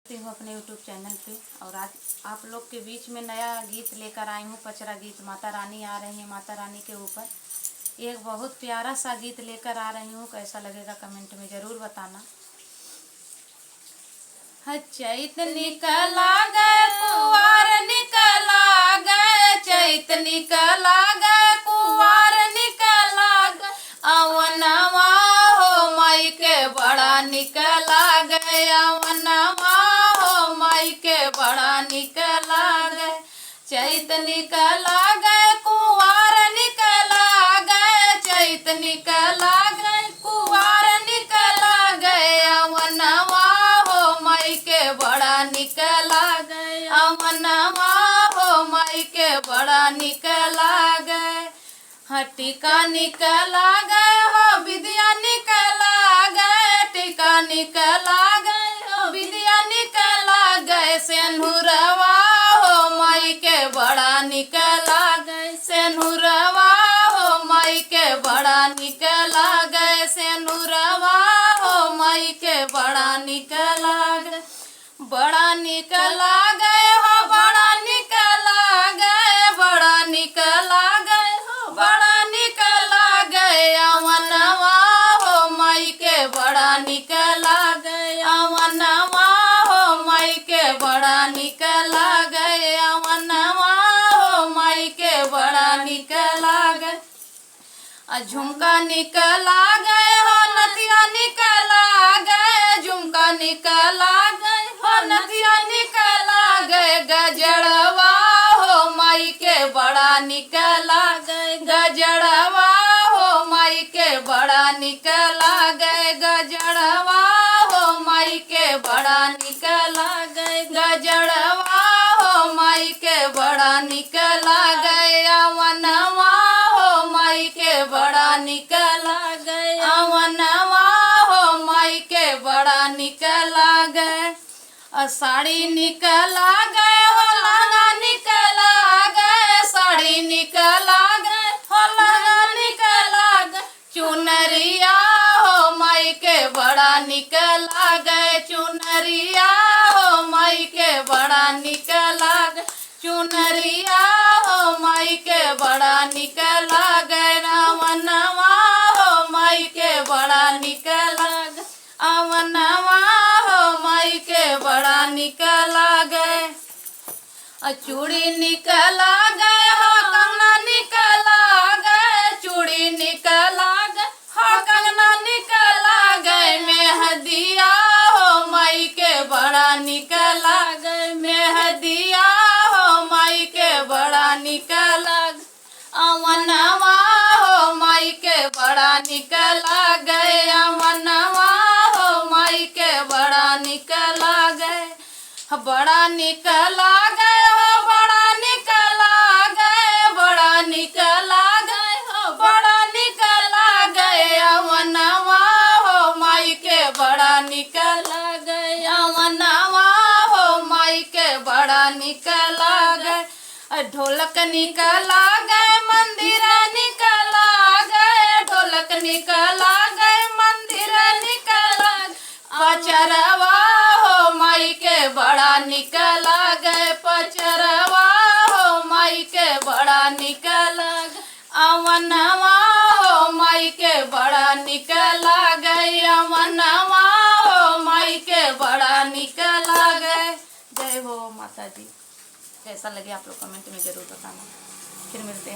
हूँ अपने YouTube channel पे। और आज आप लोग के बीच में नया गीत लेकर आई हूँ। पचरा गीत माता रानी आ रही है, माता रानी के ऊपर एक बहुत प्यारा सा गीत लेकर आ रही हूँ। कैसा लगेगा कमेंट में ज़रूर बताना। चैत निकला गए कुवार निकला गए, चैत निकला गए कुवार निकला गए, अवनवा हो माई के बड़ा निकला गए, अवनवा हो माई के बड़ा निकला गए। चैत निकला गए कुवार निकला गए, चैत निकला गए कुवार निकला गए, अवनवा माई के बड़ा निकला गए, अवनवा हो माई के बड़ा निकला गए। टीका निकला गए हो विद्या निकला गए, टीका निकला गए हो विद्या निकला गए, सेनुरवा हो माई के बड़ा निकला गए, सेनुरवा हो माई के बड़ा निकला गए, सेनुरवा हो माई के बड़ा निकला गए। बड़ा निकला गए हो बड़ा निकला गए, बड़ा निकला गए हो बड़ा निकला गए, अवनवा हो माई के बड़ा निकला गए, अवनवा हो माई के बड़ा निकला गए, अवनवा हो माई के बड़ा निकला गए। झुमका निकला गए हो नथिया निकला गए, झुमका निकला गए हो नथिया निकला गए, गजड़वा हो माई के बड़ा निकला गए, गजड़वा हो माई के बड़ा निकला गए, गजड़वा हो माई के बड़ा निकला गए, गजड़वा हो माई के बड़ा निकला गए, अवनवा हो माई के बड़ा निकला गए, अवनवा हो माई के बड़ा निकला गए। साड़ी निकला गए हो लहंगा निकला गए, साड़ी निकला गए हो लहंगा निकला गए, चुनरिया हो माई के बड़ा निकला गए, चुनरिया हो माई के बड़ा निकला गए, चुनरिया हो माई के बड़ा निकला गए, अवनवा हो माई के बड़ा निकला गए, अवनवा हो माई के बड़ा निकला गए। चूड़ी निकला गए हो कंगना निकला गए, चूड़ी निकला गए हो कंगना निकला गए, मेहदिया हो माई के बड़ा निकला गए, मेहदिया हो माई के बड़ा निकला गए, अवनवा हो माई के बड़ा निकला गए, अवनवा हो माई के बड़ा निकला गए। बड़ा निकला गए हो बड़ा निकला गए, बड़ा निकला गए हो बड़ा निकला गए, अवनवा हो माई के बड़ा निकला गए, अवनवा हो माई के बड़ा निकला गए। ढोलक निकला गए मंदिर निकला गए, ढोलक निकला गए मंदिर निकला गए, पचरवा हो माई के बड़ा निकला गए, पचरवा हो माई के बड़ा निकला गए, अवनवा हो माई के बड़ा निकला गए, अवनवा हो माई के बड़ा निकला गए। जय हो माता जी। कैसा लगे आप लोग कमेंट में ज़रूर बताना। फिर मिलते हैं।